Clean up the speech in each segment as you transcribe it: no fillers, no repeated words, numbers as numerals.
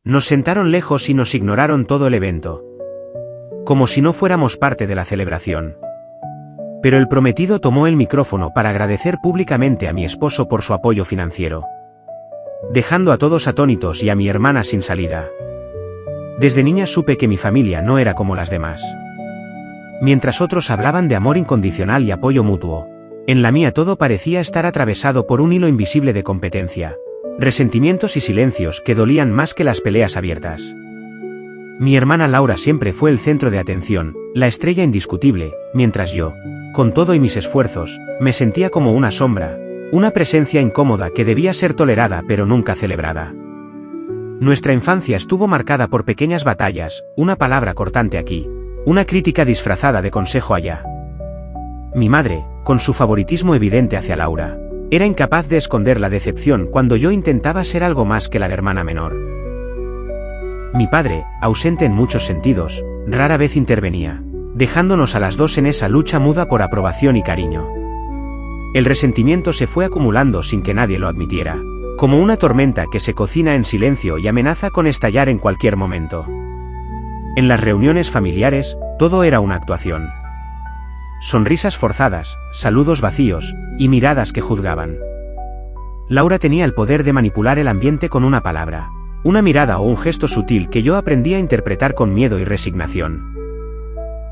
Nos sentaron lejos y nos ignoraron todo el evento. Como si no fuéramos parte de la celebración. Pero el prometido tomó el micrófono para agradecer públicamente a mi esposo por su apoyo financiero. Dejando a todos atónitos y a mi hermana sin salida. Desde niña supe que mi familia no era como las demás. Mientras otros hablaban de amor incondicional y apoyo mutuo, en la mía todo parecía estar atravesado por un hilo invisible de competencia, resentimientos y silencios que dolían más que las peleas abiertas. Mi hermana Laura siempre fue el centro de atención, la estrella indiscutible, mientras yo, con todo y mis esfuerzos, me sentía como una sombra, una presencia incómoda que debía ser tolerada pero nunca celebrada. Nuestra infancia estuvo marcada por pequeñas batallas, una palabra cortante aquí, una crítica disfrazada de consejo allá. Mi madre, con su favoritismo evidente hacia Laura, era incapaz de esconder la decepción cuando yo intentaba ser algo más que la hermana menor. Mi padre, ausente en muchos sentidos, rara vez intervenía, dejándonos a las dos en esa lucha muda por aprobación y cariño. El resentimiento se fue acumulando sin que nadie lo admitiera, como una tormenta que se cocina en silencio y amenaza con estallar en cualquier momento. En las reuniones familiares, todo era una actuación. Sonrisas forzadas, saludos vacíos, y miradas que juzgaban. Laura tenía el poder de manipular el ambiente con una palabra, una mirada o un gesto sutil que yo aprendí a interpretar con miedo y resignación.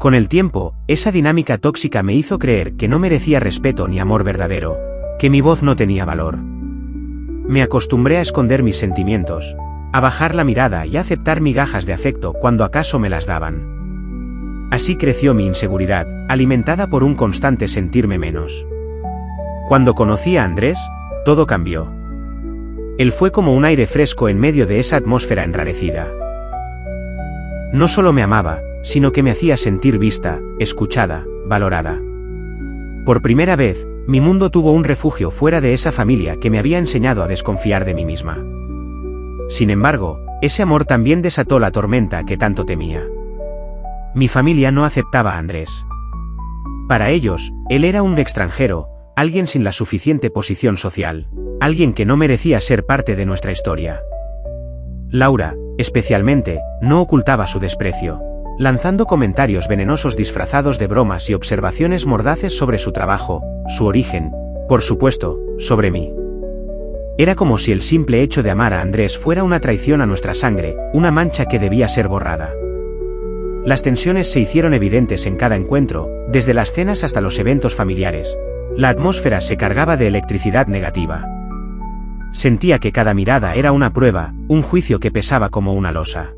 Con el tiempo, esa dinámica tóxica me hizo creer que no merecía respeto ni amor verdadero, que mi voz no tenía valor. Me acostumbré a esconder mis sentimientos, a bajar la mirada y a aceptar migajas de afecto cuando acaso me las daban. Así creció mi inseguridad, alimentada por un constante sentirme menos. Cuando conocí a Andrés, todo cambió. Él fue como un aire fresco en medio de esa atmósfera enrarecida. No solo me amaba, sino que me hacía sentir vista, escuchada, valorada. Por primera vez, mi mundo tuvo un refugio fuera de esa familia que me había enseñado a desconfiar de mí misma. Sin embargo, ese amor también desató la tormenta que tanto temía. Mi familia no aceptaba a Andrés. Para ellos, él era un extranjero, alguien sin la suficiente posición social, alguien que no merecía ser parte de nuestra historia. Laura, especialmente, no ocultaba su desprecio, lanzando comentarios venenosos disfrazados de bromas y observaciones mordaces sobre su trabajo, su origen, por supuesto, sobre mí. Era como si el simple hecho de amar a Andrés fuera una traición a nuestra sangre, una mancha que debía ser borrada. Las tensiones se hicieron evidentes en cada encuentro, desde las cenas hasta los eventos familiares. La atmósfera se cargaba de electricidad negativa. Sentía que cada mirada era una prueba, un juicio que pesaba como una losa.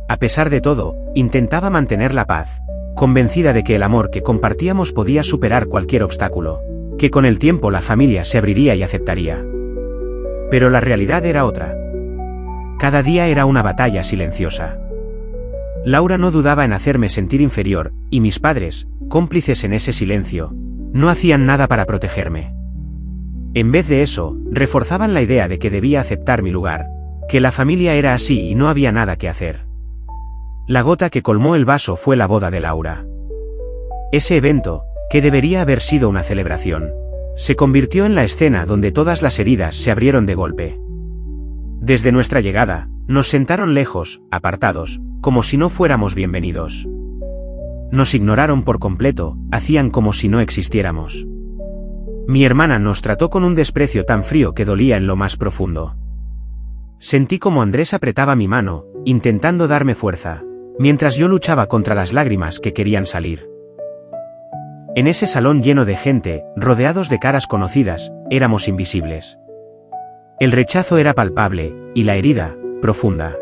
A pesar de todo, intentaba mantener la paz, convencida de que el amor que compartíamos podía superar cualquier obstáculo, que con el tiempo la familia se abriría y aceptaría. Pero la realidad era otra. Cada día era una batalla silenciosa. Laura no dudaba en hacerme sentir inferior, y mis padres, cómplices en ese silencio, no hacían nada para protegerme. En vez de eso, reforzaban la idea de que debía aceptar mi lugar, que la familia era así y no había nada que hacer. La gota que colmó el vaso fue la boda de Laura. Ese evento, que debería haber sido una celebración, se convirtió en la escena donde todas las heridas se abrieron de golpe. Desde nuestra llegada, nos sentaron lejos, apartados, como si no fuéramos bienvenidos. Nos ignoraron por completo, hacían como si no existiéramos. Mi hermana nos trató con un desprecio tan frío que dolía en lo más profundo. Sentí como Andrés apretaba mi mano, intentando darme fuerza, mientras yo luchaba contra las lágrimas que querían salir. En ese salón lleno de gente, rodeados de caras conocidas, éramos invisibles. El rechazo era palpable, y la herida, profunda.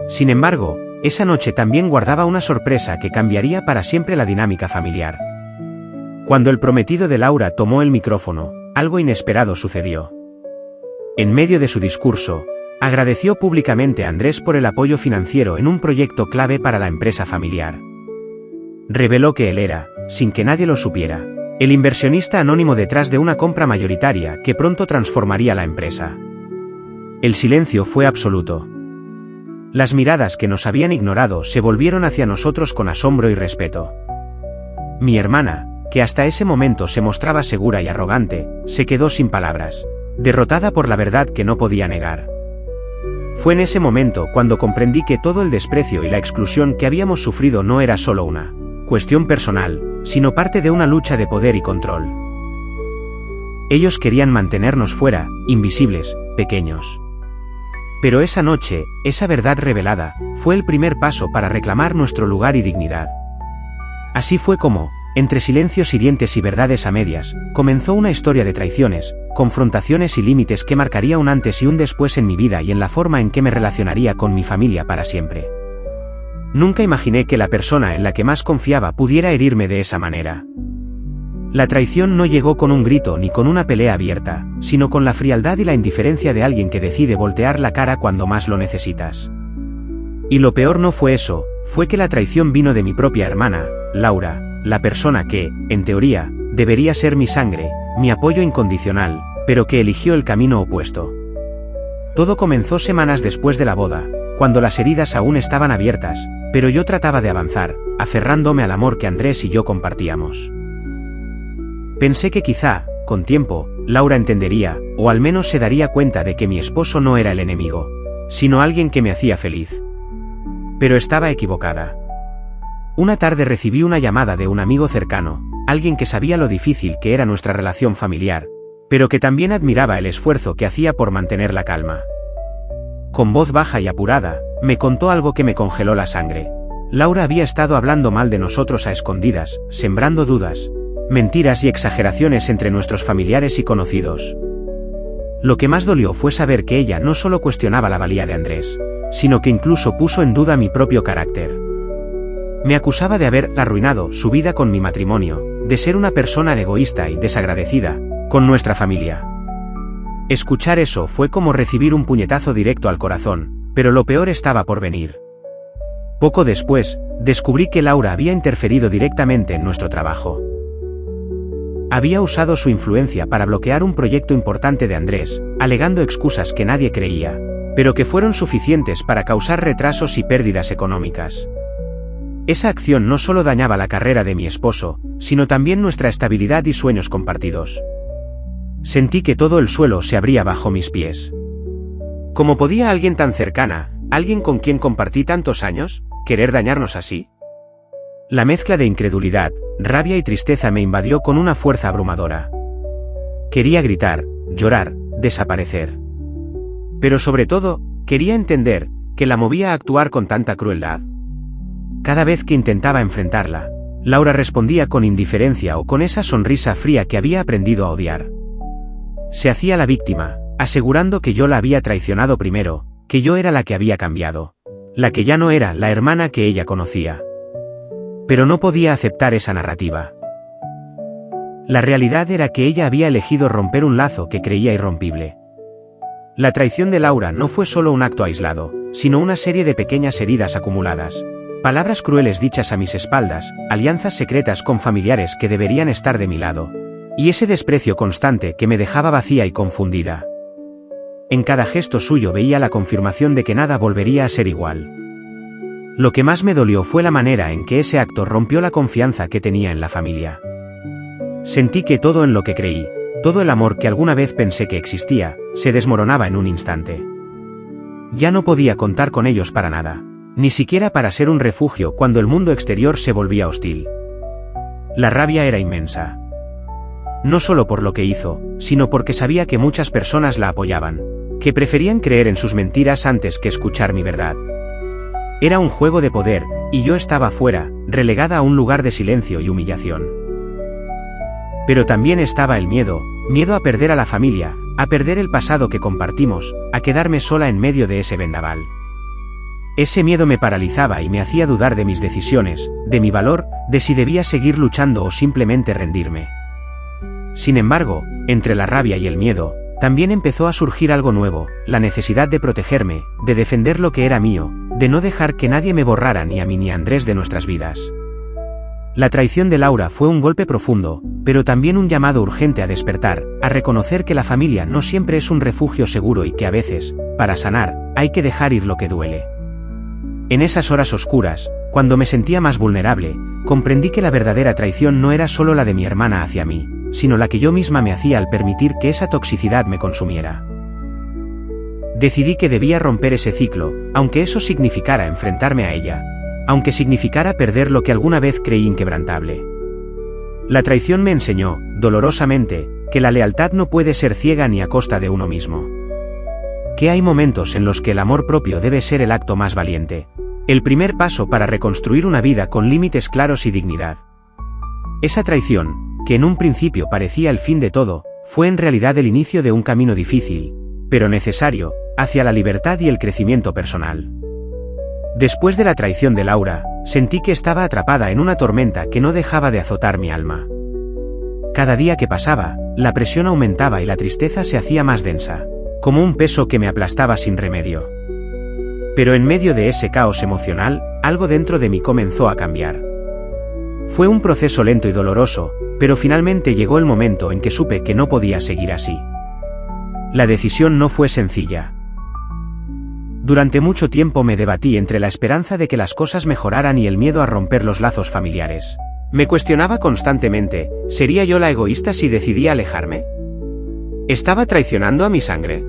Sin embargo, esa noche también guardaba una sorpresa que cambiaría para siempre la dinámica familiar. Cuando el prometido de Laura tomó el micrófono, algo inesperado sucedió. En medio de su discurso, agradeció públicamente a Andrés por el apoyo financiero en un proyecto clave para la empresa familiar. Reveló que él era, sin que nadie lo supiera, el inversionista anónimo detrás de una compra mayoritaria que pronto transformaría la empresa. El silencio fue absoluto. Las miradas que nos habían ignorado se volvieron hacia nosotros con asombro y respeto. Mi hermana, que hasta ese momento se mostraba segura y arrogante, se quedó sin palabras, derrotada por la verdad que no podía negar. Fue en ese momento cuando comprendí que todo el desprecio y la exclusión que habíamos sufrido no era solo una cuestión personal, sino parte de una lucha de poder y control. Ellos querían mantenernos fuera, invisibles, pequeños. Pero esa noche, esa verdad revelada, fue el primer paso para reclamar nuestro lugar y dignidad. Así fue como, entre silencios hirientes y verdades a medias, comenzó una historia de traiciones, confrontaciones y límites que marcaría un antes y un después en mi vida y en la forma en que me relacionaría con mi familia para siempre. Nunca imaginé que la persona en la que más confiaba pudiera herirme de esa manera. La traición no llegó con un grito ni con una pelea abierta, sino con la frialdad y la indiferencia de alguien que decide voltear la cara cuando más lo necesitas. Y lo peor no fue eso, fue que la traición vino de mi propia hermana, Laura, la persona que, en teoría, debería ser mi sangre, mi apoyo incondicional, pero que eligió el camino opuesto. Todo comenzó semanas después de la boda, cuando las heridas aún estaban abiertas, pero yo trataba de avanzar, aferrándome al amor que Andrés y yo compartíamos. Pensé que quizá, con tiempo, Laura entendería, o al menos se daría cuenta de que mi esposo no era el enemigo, sino alguien que me hacía feliz. Pero estaba equivocada. Una tarde recibí una llamada de un amigo cercano, alguien que sabía lo difícil que era nuestra relación familiar, pero que también admiraba el esfuerzo que hacía por mantener la calma. Con voz baja y apurada, me contó algo que me congeló la sangre. Laura había estado hablando mal de nosotros a escondidas, sembrando dudas, mentiras y exageraciones entre nuestros familiares y conocidos. Lo que más dolió fue saber que ella no solo cuestionaba la valía de Andrés, sino que incluso puso en duda mi propio carácter. Me acusaba de haber arruinado su vida con mi matrimonio, de ser una persona egoísta y desagradecida con nuestra familia. Escuchar eso fue como recibir un puñetazo directo al corazón, pero lo peor estaba por venir. Poco después, descubrí que Laura había interferido directamente en nuestro trabajo. Había usado su influencia para bloquear un proyecto importante de Andrés, alegando excusas que nadie creía, pero que fueron suficientes para causar retrasos y pérdidas económicas. Esa acción no solo dañaba la carrera de mi esposo, sino también nuestra estabilidad y sueños compartidos. Sentí que todo el suelo se abría bajo mis pies. ¿Cómo podía alguien tan cercana, alguien con quien compartí tantos años, querer dañarnos así? La mezcla de incredulidad, rabia y tristeza me invadió con una fuerza abrumadora. Quería gritar, llorar, desaparecer. Pero sobre todo, quería entender, que la movía a actuar con tanta crueldad. Cada vez que intentaba enfrentarla, Laura respondía con indiferencia o con esa sonrisa fría que había aprendido a odiar. Se hacía la víctima, asegurando que yo la había traicionado primero, que yo era la que había cambiado, la que ya no era la hermana que ella conocía. Pero no podía aceptar esa narrativa. La realidad era que ella había elegido romper un lazo que creía irrompible. La traición de Laura no fue solo un acto aislado, sino una serie de pequeñas heridas acumuladas, palabras crueles dichas a mis espaldas, alianzas secretas con familiares que deberían estar de mi lado, y ese desprecio constante que me dejaba vacía y confundida. En cada gesto suyo veía la confirmación de que nada volvería a ser igual. Lo que más me dolió fue la manera en que ese acto rompió la confianza que tenía en la familia. Sentí que todo en lo que creí, todo el amor que alguna vez pensé que existía, se desmoronaba en un instante. Ya no podía contar con ellos para nada, ni siquiera para ser un refugio cuando el mundo exterior se volvía hostil. La rabia era inmensa. No solo por lo que hizo, sino porque sabía que muchas personas la apoyaban, que preferían creer en sus mentiras antes que escuchar mi verdad. Era un juego de poder, y yo estaba fuera, relegada a un lugar de silencio y humillación. Pero también estaba el miedo a perder a la familia, a perder el pasado que compartimos, a quedarme sola en medio de ese vendaval. Ese miedo me paralizaba y me hacía dudar de mis decisiones, de mi valor, de si debía seguir luchando o simplemente rendirme. Sin embargo, entre la rabia y el miedo, también empezó a surgir algo nuevo, la necesidad de protegerme, de defender lo que era mío, de no dejar que nadie me borrara ni a mí ni a Andrés de nuestras vidas. La traición de Laura fue un golpe profundo, pero también un llamado urgente a despertar, a reconocer que la familia no siempre es un refugio seguro y que a veces, para sanar, hay que dejar ir lo que duele. En esas horas oscuras, cuando me sentía más vulnerable, comprendí que la verdadera traición no era solo la de mi hermana hacia mí, sino la que yo misma me hacía al permitir que esa toxicidad me consumiera. Decidí que debía romper ese ciclo, aunque eso significara enfrentarme a ella, aunque significara perder lo que alguna vez creí inquebrantable. La traición me enseñó, dolorosamente, que la lealtad no puede ser ciega ni a costa de uno mismo. Que hay momentos en los que el amor propio debe ser el acto más valiente, el primer paso para reconstruir una vida con límites claros y dignidad. Esa traición, que en un principio parecía el fin de todo, fue en realidad el inicio de un camino difícil, pero necesario, hacia la libertad y el crecimiento personal. Después de la traición de Laura, sentí que estaba atrapada en una tormenta que no dejaba de azotar mi alma. Cada día que pasaba, la presión aumentaba y la tristeza se hacía más densa, como un peso que me aplastaba sin remedio. Pero en medio de ese caos emocional, algo dentro de mí comenzó a cambiar. Fue un proceso lento y doloroso, pero finalmente llegó el momento en que supe que no podía seguir así. La decisión no fue sencilla. Durante mucho tiempo me debatí entre la esperanza de que las cosas mejoraran y el miedo a romper los lazos familiares. Me cuestionaba constantemente, ¿sería yo la egoísta si decidía alejarme? ¿Estaba traicionando a mi sangre?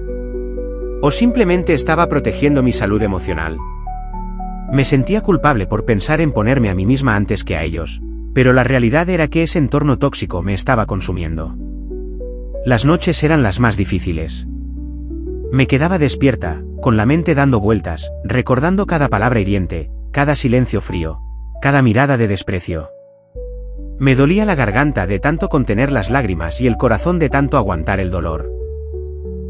¿O simplemente estaba protegiendo mi salud emocional? Me sentía culpable por pensar en ponerme a mí misma antes que a ellos, pero la realidad era que ese entorno tóxico me estaba consumiendo. Las noches eran las más difíciles. Me quedaba despierta, con la mente dando vueltas, recordando cada palabra hiriente, cada silencio frío, cada mirada de desprecio. Me dolía la garganta de tanto contener las lágrimas y el corazón de tanto aguantar el dolor.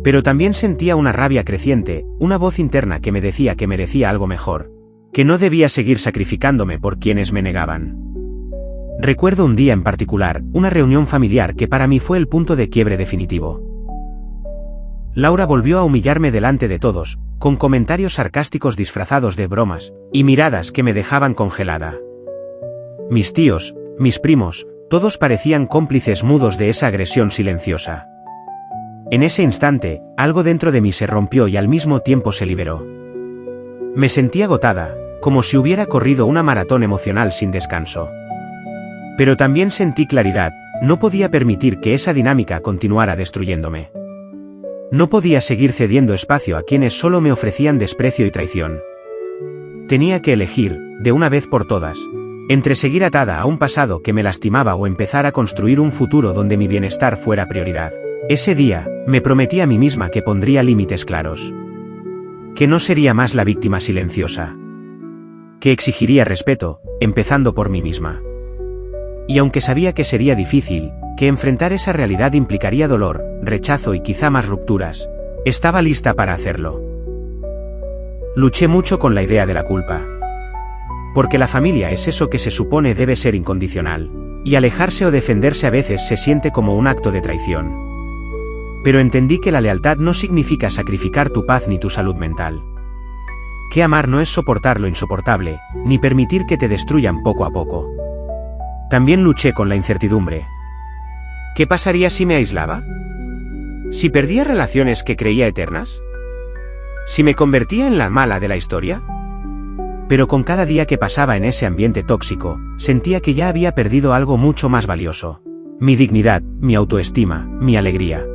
Pero también sentía una rabia creciente, una voz interna que me decía que merecía algo mejor, que no debía seguir sacrificándome por quienes me negaban. Recuerdo un día en particular, una reunión familiar que para mí fue el punto de quiebre definitivo. Laura volvió a humillarme delante de todos, con comentarios sarcásticos disfrazados de bromas, y miradas que me dejaban congelada. Mis tíos, mis primos, todos parecían cómplices mudos de esa agresión silenciosa. En ese instante, algo dentro de mí se rompió y al mismo tiempo se liberó. Me sentí agotada, como si hubiera corrido una maratón emocional sin descanso. Pero también sentí claridad, no podía permitir que esa dinámica continuara destruyéndome. No podía seguir cediendo espacio a quienes solo me ofrecían desprecio y traición. Tenía que elegir, de una vez por todas, entre seguir atada a un pasado que me lastimaba o empezar a construir un futuro donde mi bienestar fuera prioridad. Ese día, me prometí a mí misma que pondría límites claros. Que no sería más la víctima silenciosa. Que exigiría respeto, empezando por mí misma. Y aunque sabía que sería difícil, que enfrentar esa realidad implicaría dolor, rechazo y quizá más rupturas, estaba lista para hacerlo. Luché mucho con la idea de la culpa. Porque la familia es eso que se supone debe ser incondicional, y alejarse o defenderse a veces se siente como un acto de traición. Pero entendí que la lealtad no significa sacrificar tu paz ni tu salud mental. Que amar no es soportar lo insoportable, ni permitir que te destruyan poco a poco. También luché con la incertidumbre. ¿Qué pasaría si me aislaba? ¿Si perdía relaciones que creía eternas? ¿Si me convertía en la mala de la historia? Pero con cada día que pasaba en ese ambiente tóxico, sentía que ya había perdido algo mucho más valioso. Mi dignidad, mi autoestima, mi alegría.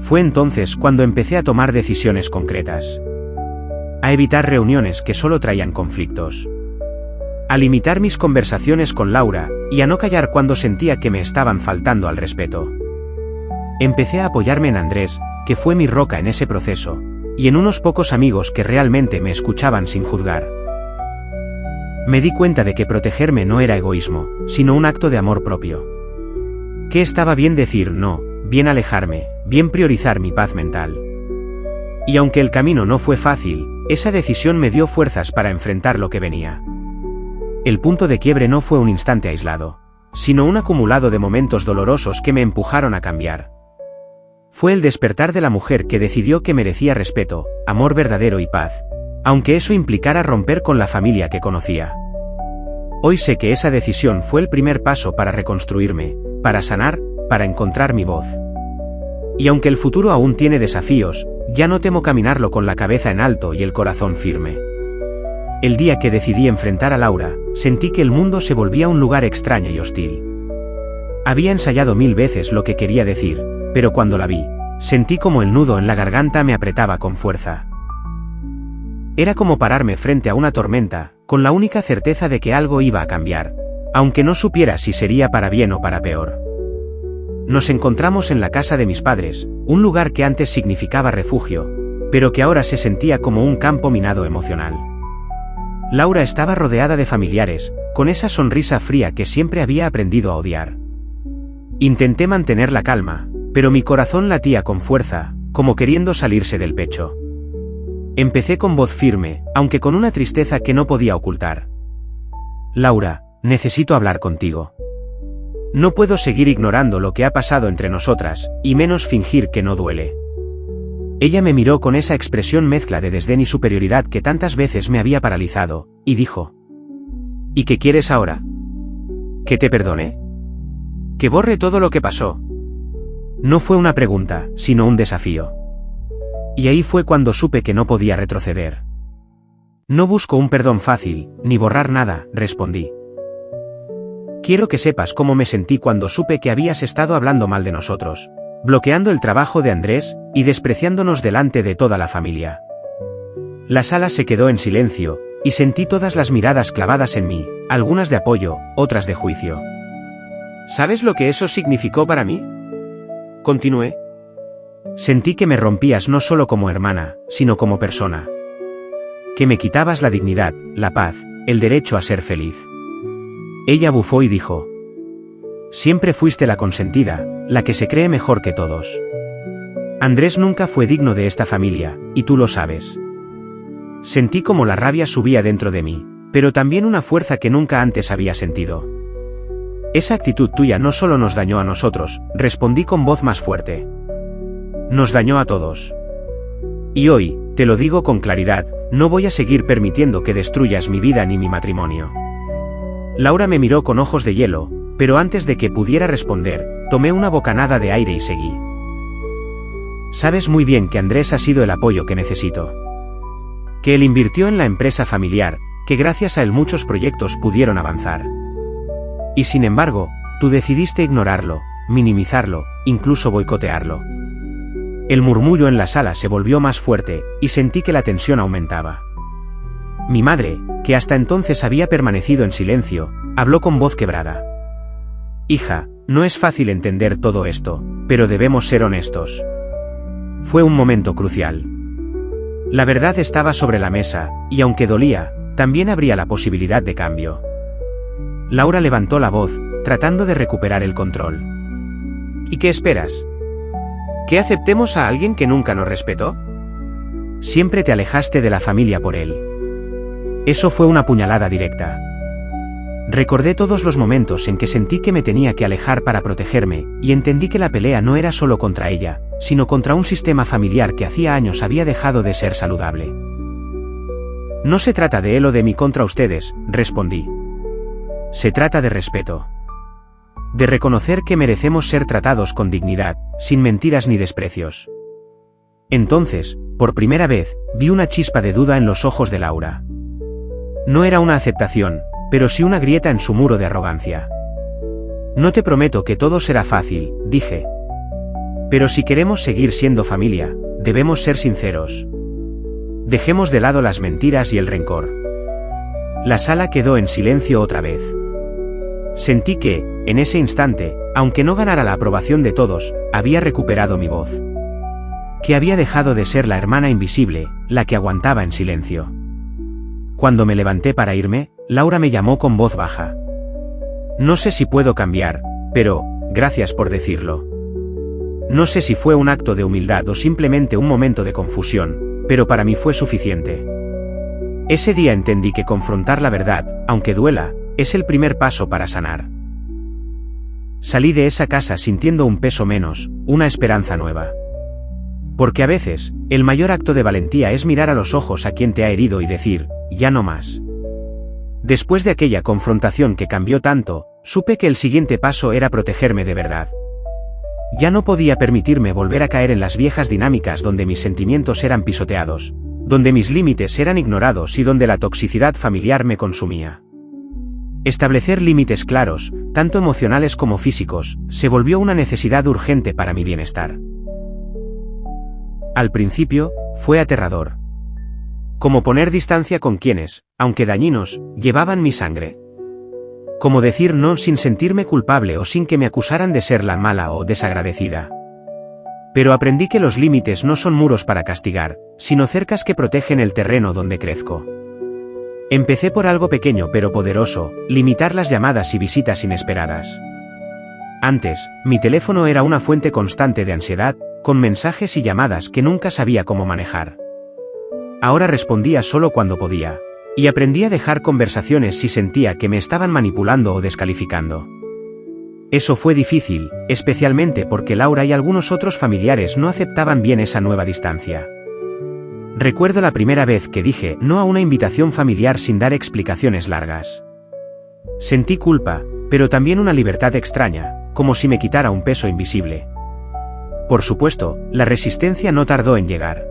Fue entonces cuando empecé a tomar decisiones concretas. A evitar reuniones que solo traían conflictos. A limitar mis conversaciones con Laura, y a no callar cuando sentía que me estaban faltando al respeto. Empecé a apoyarme en Andrés, que fue mi roca en ese proceso, y en unos pocos amigos que realmente me escuchaban sin juzgar. Me di cuenta de que protegerme no era egoísmo, sino un acto de amor propio. Que estaba bien decir no, bien alejarme, bien priorizar mi paz mental. Y aunque el camino no fue fácil, esa decisión me dio fuerzas para enfrentar lo que venía. El punto de quiebre no fue un instante aislado, sino un acumulado de momentos dolorosos que me empujaron a cambiar. Fue el despertar de la mujer que decidió que merecía respeto, amor verdadero y paz, aunque eso implicara romper con la familia que conocía. Hoy sé que esa decisión fue el primer paso para reconstruirme, para sanar, para encontrar mi voz. Y aunque el futuro aún tiene desafíos, ya no temo caminarlo con la cabeza en alto y el corazón firme. El día que decidí enfrentar a Laura, sentí que el mundo se volvía un lugar extraño y hostil. Había ensayado 1000 veces lo que quería decir, pero cuando la vi, Sentí como el nudo en la garganta me apretaba con fuerza. Era como pararme frente a una tormenta, con la única certeza de que algo iba a cambiar, aunque no supiera si sería para bien o para peor. Nos encontramos en la casa de mis padres, un lugar que antes significaba refugio, pero que ahora se sentía como un campo minado emocional. Laura estaba rodeada de familiares, con esa sonrisa fría que siempre había aprendido a odiar. Intenté mantener la calma, pero mi corazón latía con fuerza, como queriendo salirse del pecho. Empecé con voz firme, aunque con una tristeza que no podía ocultar. Laura, necesito hablar contigo. No puedo seguir ignorando lo que ha pasado entre nosotras, y menos fingir que no duele. Ella me miró con esa expresión mezcla de desdén y superioridad que tantas veces me había paralizado, y dijo: ¿Y qué quieres ahora? ¿Que te perdone? ¿Que borre todo lo que pasó? No fue una pregunta, sino un desafío. Y ahí fue cuando supe que no podía retroceder. No busco un perdón fácil, ni borrar nada, respondí. Quiero que sepas cómo me sentí cuando supe que habías estado hablando mal de nosotros, bloqueando el trabajo de Andrés, y despreciándonos delante de toda la familia. La sala se quedó en silencio, y sentí todas las miradas clavadas en mí, algunas de apoyo, otras de juicio. ¿Sabes lo que eso significó para mí? Continué. Sentí que me rompías no solo como hermana, sino como persona. Que me quitabas la dignidad, la paz, el derecho a ser feliz. Ella bufó y dijo: siempre fuiste la consentida, la que se cree mejor que todos. Andrés nunca fue digno de esta familia, y tú lo sabes. Sentí como la rabia subía dentro de mí, pero también una fuerza que nunca antes había sentido. Esa actitud tuya no solo nos dañó a nosotros, respondí con voz más fuerte. Nos dañó a todos. Y hoy, te lo digo con claridad, no voy a seguir permitiendo que destruyas mi vida ni mi matrimonio. Laura me miró con ojos de hielo, pero antes de que pudiera responder, tomé una bocanada de aire y seguí. Sabes muy bien que Andrés ha sido el apoyo que necesito. Que él invirtió en la empresa familiar, que gracias a él muchos proyectos pudieron avanzar. Y sin embargo, tú decidiste ignorarlo, minimizarlo, incluso boicotearlo. El murmullo en la sala se volvió más fuerte, y sentí que la tensión aumentaba. Mi madre, que hasta entonces había permanecido en silencio, habló con voz quebrada. Hija, no es fácil entender todo esto, pero debemos ser honestos. Fue un momento crucial. La verdad estaba sobre la mesa, y aunque dolía, también habría la posibilidad de cambio. Laura levantó la voz, tratando de recuperar el control. ¿Y qué esperas? ¿Que aceptemos a alguien que nunca nos respetó? Siempre te alejaste de la familia por él. Eso fue una puñalada directa. Recordé todos los momentos en que sentí que me tenía que alejar para protegerme, y entendí que la pelea no era solo contra ella, sino contra un sistema familiar que hacía años había dejado de ser saludable. No se trata de él o de mí contra ustedes, respondí. Se trata de respeto. De reconocer que merecemos ser tratados con dignidad, sin mentiras ni desprecios. Entonces, por primera vez, vi una chispa de duda en los ojos de Laura. No era una aceptación, pero sí una grieta en su muro de arrogancia. No te prometo que todo será fácil, dije. Pero si queremos seguir siendo familia, debemos ser sinceros. Dejemos de lado las mentiras y el rencor. La sala quedó en silencio otra vez. Sentí que, en ese instante, aunque no ganara la aprobación de todos, había recuperado mi voz. Que había dejado de ser la hermana invisible, la que aguantaba en silencio. Cuando me levanté para irme, Laura me llamó con voz baja. No sé si puedo cambiar, pero, gracias por decirlo. No sé si fue un acto de humildad o simplemente un momento de confusión, pero para mí fue suficiente. Ese día entendí que confrontar la verdad, aunque duela, es el primer paso para sanar. Salí de esa casa sintiendo un peso menos, una esperanza nueva. Porque a veces, el mayor acto de valentía es mirar a los ojos a quien te ha herido y decir, ya no más. Después de aquella confrontación que cambió tanto, supe que el siguiente paso era protegerme de verdad. Ya no podía permitirme volver a caer en las viejas dinámicas donde mis sentimientos eran pisoteados, donde mis límites eran ignorados y donde la toxicidad familiar me consumía. Establecer límites claros, tanto emocionales como físicos, se volvió una necesidad urgente para mi bienestar. Al principio, fue aterrador. Como poner distancia con quienes, aunque dañinos, llevaban mi sangre. Como decir no sin sentirme culpable o sin que me acusaran de ser la mala o desagradecida. Pero aprendí que los límites no son muros para castigar, sino cercas que protegen el terreno donde crezco. Empecé por algo pequeño pero poderoso, limitar las llamadas y visitas inesperadas. Antes, mi teléfono era una fuente constante de ansiedad, con mensajes y llamadas que nunca sabía cómo manejar. Ahora respondía solo cuando podía, y aprendí a dejar conversaciones si sentía que me estaban manipulando o descalificando. Eso fue difícil, especialmente porque Laura y algunos otros familiares no aceptaban bien esa nueva distancia. Recuerdo la primera vez que dije no a una invitación familiar sin dar explicaciones largas. Sentí culpa, pero también una libertad extraña, como si me quitara un peso invisible. Por supuesto, la resistencia no tardó en llegar.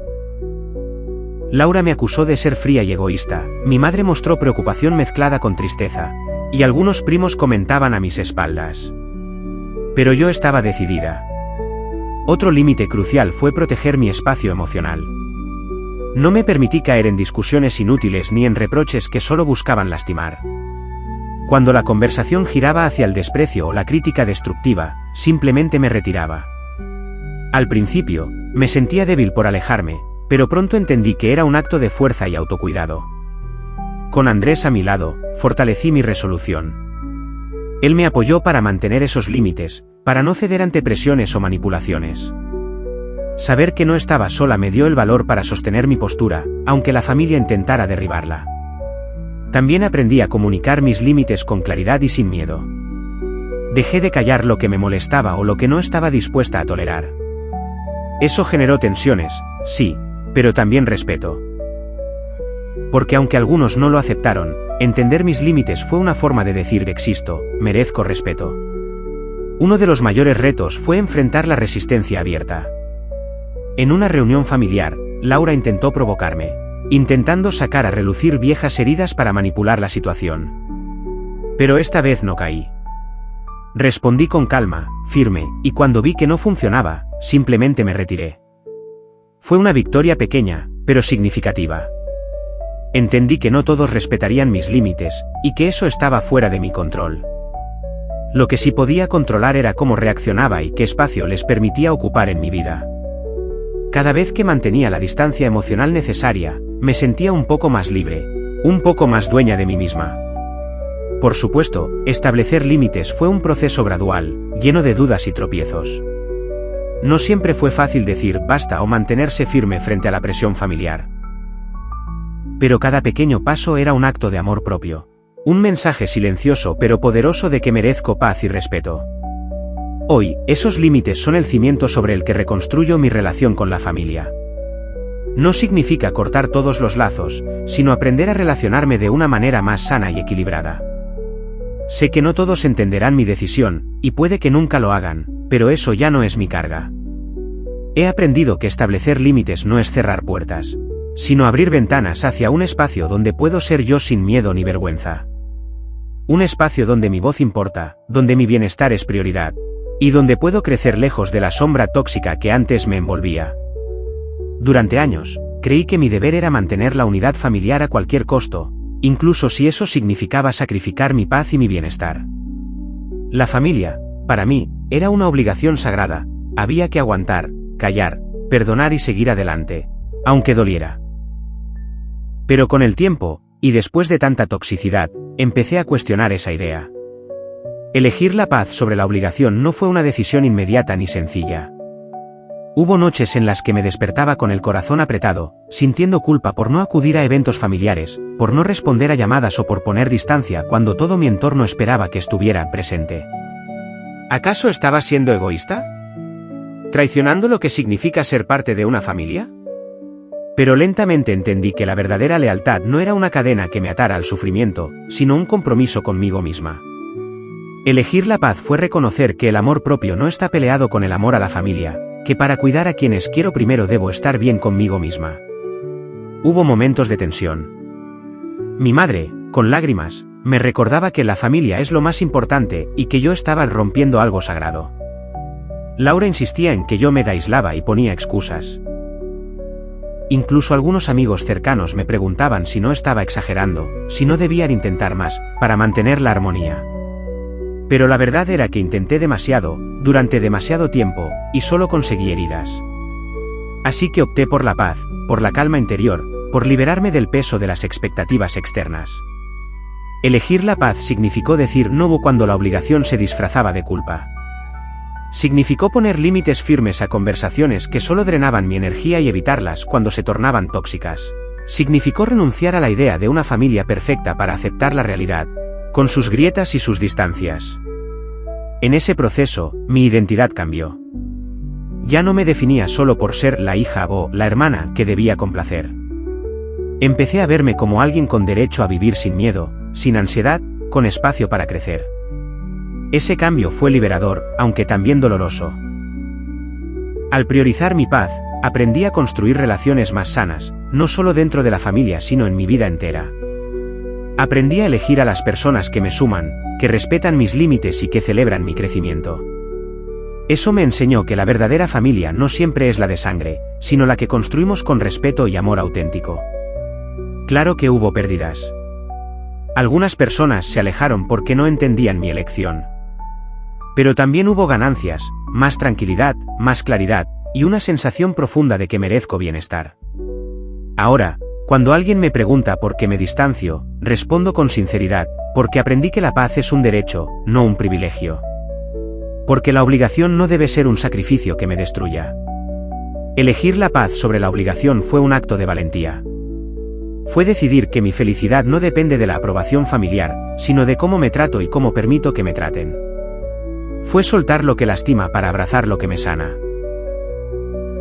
Laura me acusó de ser fría y egoísta, mi madre mostró preocupación mezclada con tristeza, y algunos primos comentaban a mis espaldas. Pero yo estaba decidida. Otro límite crucial fue proteger mi espacio emocional. No me permití caer en discusiones inútiles ni en reproches que solo buscaban lastimar. Cuando la conversación giraba hacia el desprecio o la crítica destructiva, simplemente me retiraba. Al principio, me sentía débil por alejarme, pero pronto entendí que era un acto de fuerza y autocuidado. Con Andrés a mi lado, fortalecí mi resolución. Él me apoyó para mantener esos límites, para no ceder ante presiones o manipulaciones. Saber que no estaba sola me dio el valor para sostener mi postura, aunque la familia intentara derribarla. También aprendí a comunicar mis límites con claridad y sin miedo. Dejé de callar lo que me molestaba o lo que no estaba dispuesta a tolerar. Eso generó tensiones, sí, pero también respeto. Porque aunque algunos no lo aceptaron, entender mis límites fue una forma de decir que existo, merezco respeto. Uno de los mayores retos fue enfrentar la resistencia abierta. En una reunión familiar, Laura intentó provocarme, intentando sacar a relucir viejas heridas para manipular la situación. Pero esta vez no caí. Respondí con calma, firme, y cuando vi que no funcionaba, simplemente me retiré. Fue una victoria pequeña, pero significativa. Entendí que no todos respetarían mis límites, y que eso estaba fuera de mi control. Lo que sí podía controlar era cómo reaccionaba y qué espacio les permitía ocupar en mi vida. Cada vez que mantenía la distancia emocional necesaria, me sentía un poco más libre, un poco más dueña de mí misma. Por supuesto, establecer límites fue un proceso gradual, lleno de dudas y tropiezos. No siempre fue fácil decir basta o mantenerse firme frente a la presión familiar. Pero cada pequeño paso era un acto de amor propio. Un mensaje silencioso pero poderoso de que merezco paz y respeto. Hoy, esos límites son el cimiento sobre el que reconstruyo mi relación con la familia. No significa cortar todos los lazos, sino aprender a relacionarme de una manera más sana y equilibrada. Sé que no todos entenderán mi decisión, y puede que nunca lo hagan, pero eso ya no es mi carga. He aprendido que establecer límites no es cerrar puertas, sino abrir ventanas hacia un espacio donde puedo ser yo sin miedo ni vergüenza. Un espacio donde mi voz importa, donde mi bienestar es prioridad, y donde puedo crecer lejos de la sombra tóxica que antes me envolvía. Durante años, creí que mi deber era mantener la unidad familiar a cualquier costo, incluso si eso significaba sacrificar mi paz y mi bienestar. La familia, para mí, era una obligación sagrada, había que aguantar, callar, perdonar y seguir adelante, aunque doliera. Pero con el tiempo, y después de tanta toxicidad, empecé a cuestionar esa idea. Elegir la paz sobre la obligación no fue una decisión inmediata ni sencilla. Hubo noches en las que me despertaba con el corazón apretado, sintiendo culpa por no acudir a eventos familiares, por no responder a llamadas o por poner distancia cuando todo mi entorno esperaba que estuviera presente. ¿Acaso estaba siendo egoísta? ¿Traicionando lo que significa ser parte de una familia? Pero lentamente entendí que la verdadera lealtad no era una cadena que me atara al sufrimiento, sino un compromiso conmigo misma. Elegir la paz fue reconocer que el amor propio no está peleado con el amor a la familia, que para cuidar a quienes quiero primero debo estar bien conmigo misma. Hubo momentos de tensión. Mi madre, con lágrimas, me recordaba que la familia es lo más importante y que yo estaba rompiendo algo sagrado. Laura insistía en que yo me aislaba y ponía excusas. Incluso algunos amigos cercanos me preguntaban si no estaba exagerando, si no debían intentar más, para mantener la armonía. Pero la verdad era que intenté demasiado, durante demasiado tiempo, y solo conseguí heridas. Así que opté por la paz, por la calma interior, por liberarme del peso de las expectativas externas. Elegir la paz significó decir no cuando la obligación se disfrazaba de culpa. Significó poner límites firmes a conversaciones que solo drenaban mi energía y evitarlas cuando se tornaban tóxicas. Significó renunciar a la idea de una familia perfecta para aceptar la realidad, con sus grietas y sus distancias. En ese proceso, mi identidad cambió. Ya no me definía solo por ser la hija o la hermana que debía complacer. Empecé a verme como alguien con derecho a vivir sin miedo, sin ansiedad, con espacio para crecer. Ese cambio fue liberador, aunque también doloroso. Al priorizar mi paz, aprendí a construir relaciones más sanas, no solo dentro de la familia sino en mi vida entera. Aprendí a elegir a las personas que me suman, que respetan mis límites y que celebran mi crecimiento. Eso me enseñó que la verdadera familia no siempre es la de sangre, sino la que construimos con respeto y amor auténtico. Claro que hubo pérdidas. Algunas personas se alejaron porque no entendían mi elección. Pero también hubo ganancias, más tranquilidad, más claridad, y una sensación profunda de que merezco bienestar. Ahora, cuando alguien me pregunta por qué me distancio, respondo con sinceridad, porque aprendí que la paz es un derecho, no un privilegio. Porque la obligación no debe ser un sacrificio que me destruya. Elegir la paz sobre la obligación fue un acto de valentía. Fue decidir que mi felicidad no depende de la aprobación familiar, sino de cómo me trato y cómo permito que me traten. Fue soltar lo que lastima para abrazar lo que me sana.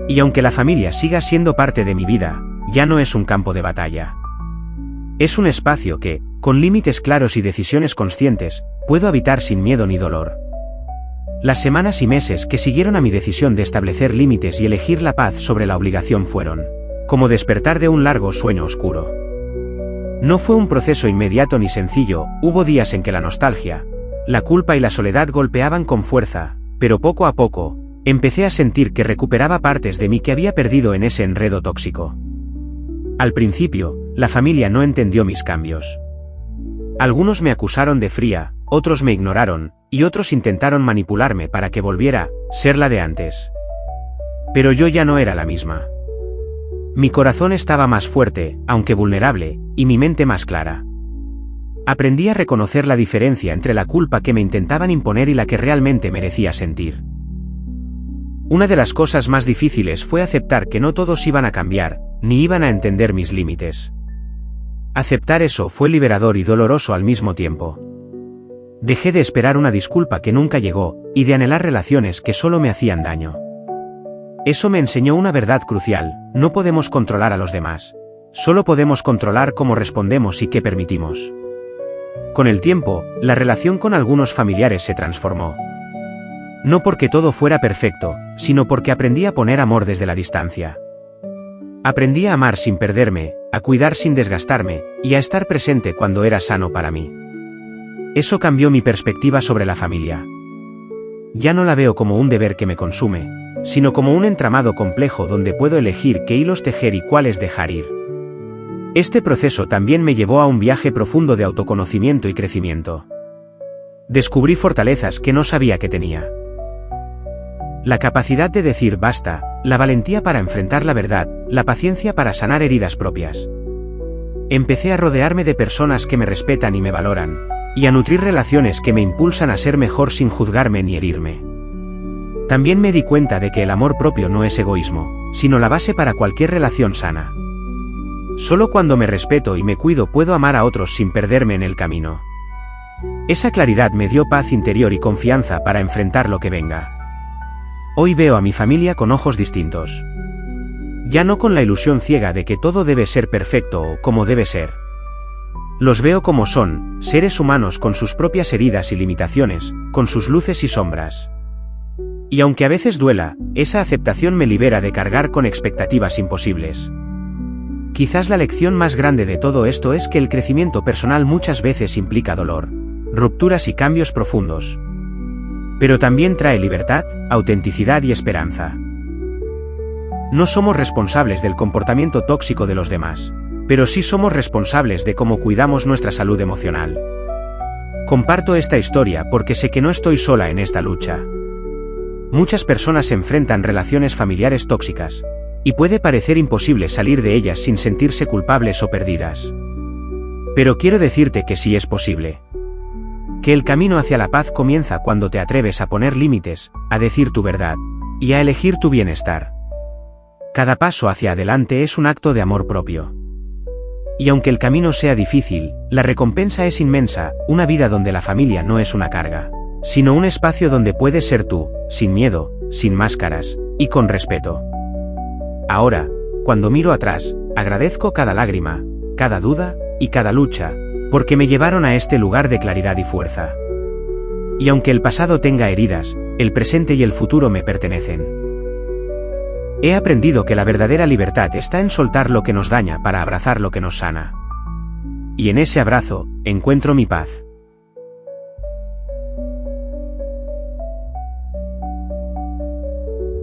Y aunque la familia siga siendo parte de mi vida, ya no es un campo de batalla. Es un espacio que, con límites claros y decisiones conscientes, puedo habitar sin miedo ni dolor. Las semanas y meses que siguieron a mi decisión de establecer límites y elegir la paz sobre la obligación fueron como despertar de un largo sueño oscuro. No fue un proceso inmediato ni sencillo, hubo días en que la nostalgia, la culpa y la soledad golpeaban con fuerza, pero poco a poco, empecé a sentir que recuperaba partes de mí que había perdido en ese enredo tóxico. Al principio, la familia no entendió mis cambios. Algunos me acusaron de fría, otros me ignoraron, y otros intentaron manipularme para que volviera a ser la de antes. Pero yo ya no era la misma. Mi corazón estaba más fuerte, aunque vulnerable, y mi mente más clara. Aprendí a reconocer la diferencia entre la culpa que me intentaban imponer y la que realmente merecía sentir. Una de las cosas más difíciles fue aceptar que no todos iban a cambiar, ni iban a entender mis límites. Aceptar eso fue liberador y doloroso al mismo tiempo. Dejé de esperar una disculpa que nunca llegó, y de anhelar relaciones que solo me hacían daño. Eso me enseñó una verdad crucial: no podemos controlar a los demás. Solo podemos controlar cómo respondemos y qué permitimos. Con el tiempo, la relación con algunos familiares se transformó. No porque todo fuera perfecto, sino porque aprendí a poner amor desde la distancia. Aprendí a amar sin perderme, a cuidar sin desgastarme, y a estar presente cuando era sano para mí. Eso cambió mi perspectiva sobre la familia. Ya no la veo como un deber que me consume, sino como un entramado complejo donde puedo elegir qué hilos tejer y cuáles dejar ir. Este proceso también me llevó a un viaje profundo de autoconocimiento y crecimiento. Descubrí fortalezas que no sabía que tenía. La capacidad de decir basta, la valentía para enfrentar la verdad, la paciencia para sanar heridas propias. Empecé a rodearme de personas que me respetan y me valoran, y a nutrir relaciones que me impulsan a ser mejor sin juzgarme ni herirme. También me di cuenta de que el amor propio no es egoísmo, sino la base para cualquier relación sana. Solo cuando me respeto y me cuido puedo amar a otros sin perderme en el camino. Esa claridad me dio paz interior y confianza para enfrentar lo que venga. Hoy veo a mi familia con ojos distintos. Ya no con la ilusión ciega de que todo debe ser perfecto o como debe ser. Los veo como son, seres humanos con sus propias heridas y limitaciones, con sus luces y sombras. Y aunque a veces duela, esa aceptación me libera de cargar con expectativas imposibles. Quizás la lección más grande de todo esto es que el crecimiento personal muchas veces implica dolor, rupturas y cambios profundos. Pero también trae libertad, autenticidad y esperanza. No somos responsables del comportamiento tóxico de los demás, pero sí somos responsables de cómo cuidamos nuestra salud emocional. Comparto esta historia porque sé que no estoy sola en esta lucha. Muchas personas enfrentan relaciones familiares tóxicas, y puede parecer imposible salir de ellas sin sentirse culpables o perdidas. Pero quiero decirte que sí es posible. Que el camino hacia la paz comienza cuando te atreves a poner límites, a decir tu verdad, y a elegir tu bienestar. Cada paso hacia adelante es un acto de amor propio. Y aunque el camino sea difícil, la recompensa es inmensa, una vida donde la familia no es una carga, sino un espacio donde puedes ser tú, sin miedo, sin máscaras, y con respeto. Ahora, cuando miro atrás, agradezco cada lágrima, cada duda, y cada lucha, porque me llevaron a este lugar de claridad y fuerza. Y aunque el pasado tenga heridas, el presente y el futuro me pertenecen. He aprendido que la verdadera libertad está en soltar lo que nos daña para abrazar lo que nos sana. Y en ese abrazo, encuentro mi paz.